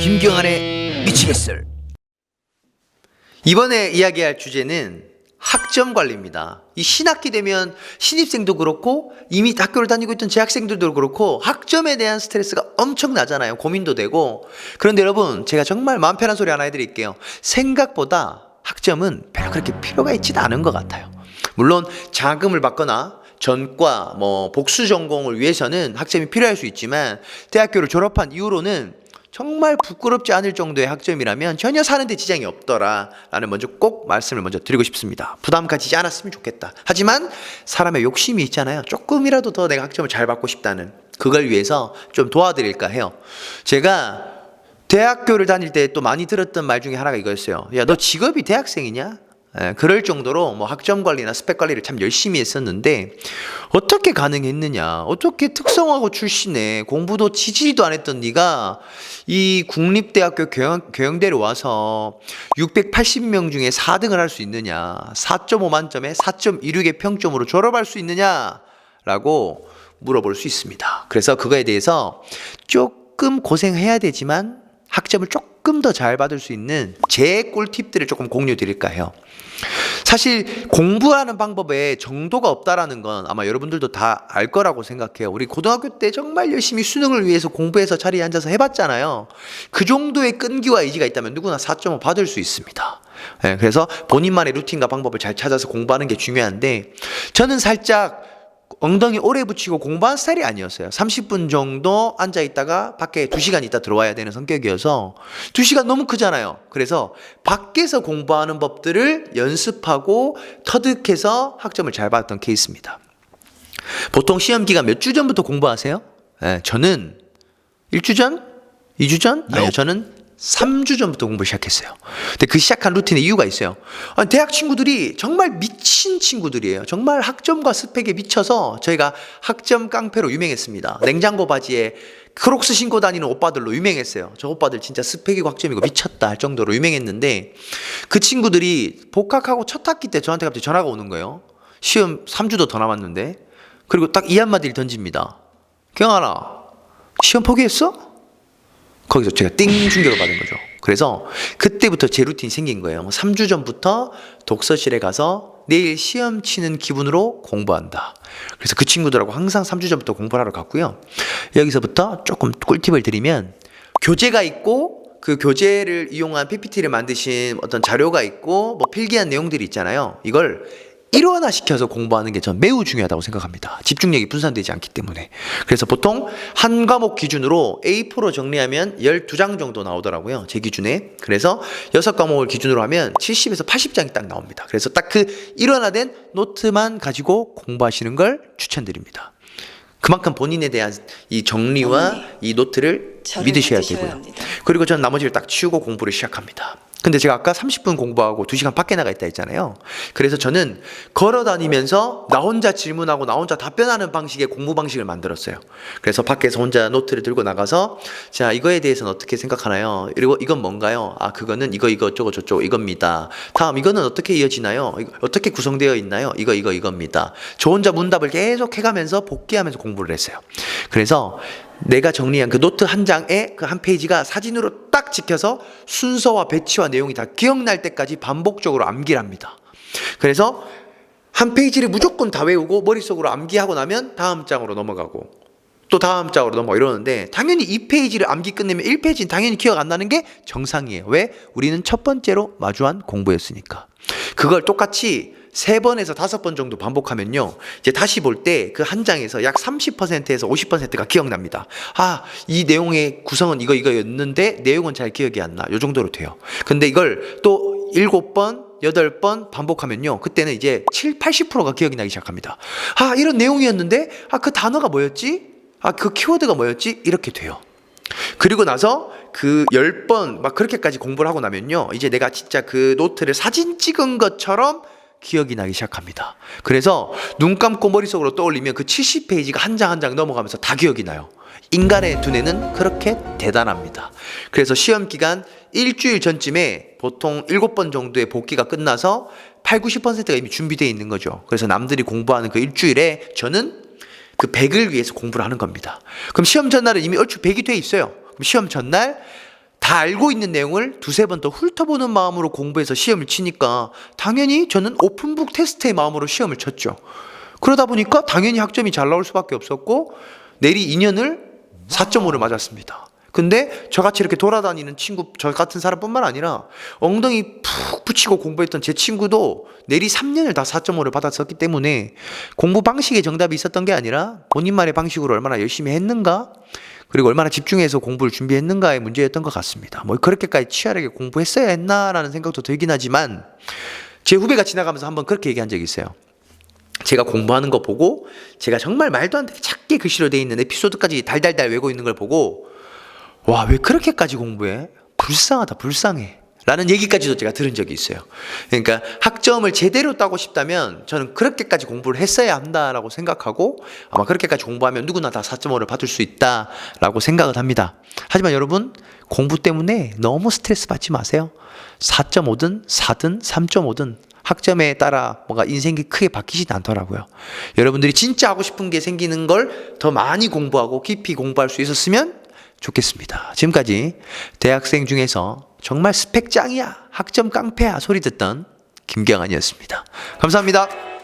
김경환의 미치겠을. 이번에 이야기할 주제는 학점 관리입니다. 이 신학기 되면 신입생도 그렇고 이미 학교를 다니고 있던 재학생들도 그렇고 학점에 대한 스트레스가 엄청 나잖아요. 고민도 되고. 그런데 여러분, 제가 정말 마음 편한 소리 하나 해드릴게요. 생각보다 학점은 별로 그렇게 필요가 있지도 않은 것 같아요. 물론 자금을 받거나 전과 복수 전공을 위해서는 학점이 필요할 수 있지만, 대학교를 졸업한 이후로는 정말 부끄럽지 않을 정도의 학점이라면 전혀 사는데 지장이 없더라 라는 꼭 말씀을 먼저 드리고 싶습니다. 부담 가지지 않았으면 좋겠다. 하지만 사람의 욕심이 있잖아요. 조금이라도 더 내가 학점을 잘 받고 싶다는, 그걸 위해서 좀 도와드릴까 해요. 제가 대학교를 다닐 때 또 많이 들었던 말 중에 하나가 이거였어요. 야, 너 직업이 대학생이냐? 그럴 정도로 학점 관리나 스펙 관리를 참 열심히 했었는데, 어떻게 가능했느냐? 어떻게 특성화고 출신에 공부도 지지도 안 했던 네가 이 국립대학교 경영대를 와서 680명 중에 4등을 할 수 있느냐? 4.5 만점에 4.16의 평점으로 졸업할 수 있느냐? 라고 물어볼 수 있습니다. 그래서 그거에 대해서 조금 고생해야 되지만 학점을 조금 더 잘 받을 수 있는 제 꿀팁들을 조금 공유 드릴까 해요. 사실 공부하는 방법에 정도가 없다라는 건 아마 여러분들도 다 알 거라고 생각해요. 우리 고등학교 때 정말 열심히 수능을 위해서 공부해서 자리에 앉아서 해봤잖아요. 그 정도의 끈기와 의지가 있다면 누구나 4.5 받을 수 있습니다. 그래서 본인만의 루틴과 방법을 잘 찾아서 공부하는 게 중요한데, 저는 살짝 엉덩이 오래 붙이고 공부한 스타일이 아니었어요. 30분 정도 앉아있다가 밖에 2시간 있다 들어와야 되는 성격이어서 2시간 너무 크잖아요. 그래서 밖에서 공부하는 법들을 연습하고 터득해서 학점을 잘 받았던 케이스입니다. 보통 시험 기간 몇 주 전부터 공부하세요? 저는 1주 전? 2주 전? 아니요, 저는 3주 전부터 공부 시작했어요. 근데 그 시작한 루틴에 이유가 있어요. 대학 친구들이 정말 미친 친구들이에요. 정말 학점과 스펙에 미쳐서 저희가 학점 깡패로 유명했습니다. 냉장고 바지에 크록스 신고 다니는 오빠들로 유명했어요. 저 오빠들 진짜 스펙이고 학점이고 미쳤다 할 정도로 유명했는데, 그 친구들이 복학하고 첫 학기 때 저한테 갑자기 전화가 오는 거예요. 시험 3주도 더 남았는데. 그리고 딱 이 한마디를 던집니다. 경환아, 시험 포기했어? 거기서 제가 띵 충격을 받은 거죠. 그래서 그때부터 제 루틴이 생긴 거예요. 3주 전부터 독서실에 가서 내일 시험 치는 기분으로 공부한다. 그래서 그 친구들하고 항상 3주 전부터 공부를 하러 갔고요. 여기서부터 조금 꿀팁을 드리면, 교재가 있고 그 교재를 이용한 PPT를 만드신 어떤 자료가 있고 필기한 내용들이 있잖아요. 이걸 일원화시켜서 공부하는 게 전 매우 중요하다고 생각합니다. 집중력이 분산되지 않기 때문에. 그래서 보통 한 과목 기준으로 A4로 정리하면 12장 정도 나오더라고요, 제 기준에. 그래서 6과목을 기준으로 하면 70에서 80장이 딱 나옵니다. 그래서 딱 그 일원화된 노트만 가지고 공부하시는 걸 추천드립니다. 그만큼 본인에 대한 이 정리와 이 노트를 믿으셔야 되고요. 합니다. 그리고 전 나머지를 딱 치우고 공부를 시작합니다. 근데 제가 아까 30분 공부하고 2시간 밖에 나가 있다 했잖아요. 그래서 저는 걸어 다니면서 나 혼자 질문하고 나 혼자 답변하는 방식의 공부 방식을 만들었어요. 그래서 밖에서 혼자 노트를 들고 나가서, 자, 이거에 대해서는 어떻게 생각하나요? 그리고 이건 뭔가요? 아, 그거는 이거 어쩌고 저쩌고 이겁니다. 다음, 이거는 어떻게 이어지나요? 어떻게 구성되어 있나요? 이겁니다. 저 혼자 문답을 계속 해가면서 복귀하면서 공부를 했어요. 그래서 내가 정리한 그 노트 한 장에 그 한 페이지가 사진으로 딱 찍혀서 순서와 배치와 내용이 다 기억날 때까지 반복적으로 암기를 합니다. 그래서 한 페이지를 무조건 다 외우고 머릿속으로 암기하고 나면 다음 장으로 넘어가고 또 다음 장으로 넘어가고 이러는데, 당연히 2페이지를 암기 끝내면 1페이지는 당연히 기억 안 나는 게 정상이에요. 왜? 우리는 첫 번째로 마주한 공부였으니까. 그걸 똑같이 3번에서 5번 정도 반복하면요, 이제 다시 볼 때 그 한 장에서 약 30%에서 50%가 기억납니다. 아, 이 내용의 구성은 이거였는데 내용은 잘 기억이 안 나. 요 정도로 돼요. 근데 이걸 또 7번, 8번 반복하면요, 그때는 이제 80%가 기억이 나기 시작합니다. 아, 이런 내용이었는데, 아, 그 단어가 뭐였지? 아, 그 키워드가 뭐였지? 이렇게 돼요. 그리고 나서 그 10번 막 그렇게까지 공부를 하고 나면요, 이제 내가 진짜 그 노트를 사진 찍은 것처럼 기억이 나기 시작합니다. 그래서 눈 감고 머릿속으로 떠올리면 그 70페이지가 한 장 한 장 넘어가면서 다 기억이 나요. 인간의 두뇌는 그렇게 대단합니다. 그래서 시험 기간 일주일 전쯤에 보통 7번 정도의 복기가 끝나서 80~90%가 이미 준비되어 있는 거죠. 그래서 남들이 공부하는 그 일주일에 저는 그 100을 위해서 공부를 하는 겁니다. 그럼 시험 전날은 이미 얼추 100이 돼 있어요. 그럼 시험 전날 다 알고 있는 내용을 두세 번 더 훑어보는 마음으로 공부해서 시험을 치니까 당연히 저는 오픈북 테스트의 마음으로 시험을 쳤죠. 그러다 보니까 당연히 학점이 잘 나올 수밖에 없었고 내리 2년을 4.5를 맞았습니다. 근데 저같이 이렇게 돌아다니는 친구, 저 같은 사람뿐만 아니라 엉덩이 푹 붙이고 공부했던 제 친구도 내리 3년을 다 4.5를 받았었기 때문에 공부 방식에 정답이 있었던 게 아니라 본인만의 방식으로 얼마나 열심히 했는가, 그리고 얼마나 집중해서 공부를 준비했는가의 문제였던 것 같습니다. 뭐 그렇게까지 치열하게 공부했어야 했나라는 생각도 들긴 하지만 제 후배가 지나가면서 한번 그렇게 얘기한 적이 있어요. 제가 공부하는 거 보고 제가 정말 말도 안 되게 작게 글씨로 돼 있는 에피소드까지 달달달 외고 있는 걸 보고 와, 왜 그렇게까지 공부해? 불쌍하다, 불쌍해. 라는 얘기까지도 제가 들은 적이 있어요. 그러니까 학점을 제대로 따고 싶다면 저는 그렇게까지 공부를 했어야 한다라고 생각하고 아마 그렇게까지 공부하면 누구나 다 4.5를 받을 수 있다라고 생각을 합니다. 하지만 여러분, 공부 때문에 너무 스트레스 받지 마세요. 4.5든 4든 3.5든 학점에 따라 뭔가 인생이 크게 바뀌진 않더라고요. 여러분들이 진짜 하고 싶은 게 생기는 걸 더 많이 공부하고 깊이 공부할 수 있었으면 좋겠습니다. 지금까지 대학생 중에서 정말 스펙 짱이야, 학점 깡패야 소리 듣던 김경환이었습니다. 감사합니다.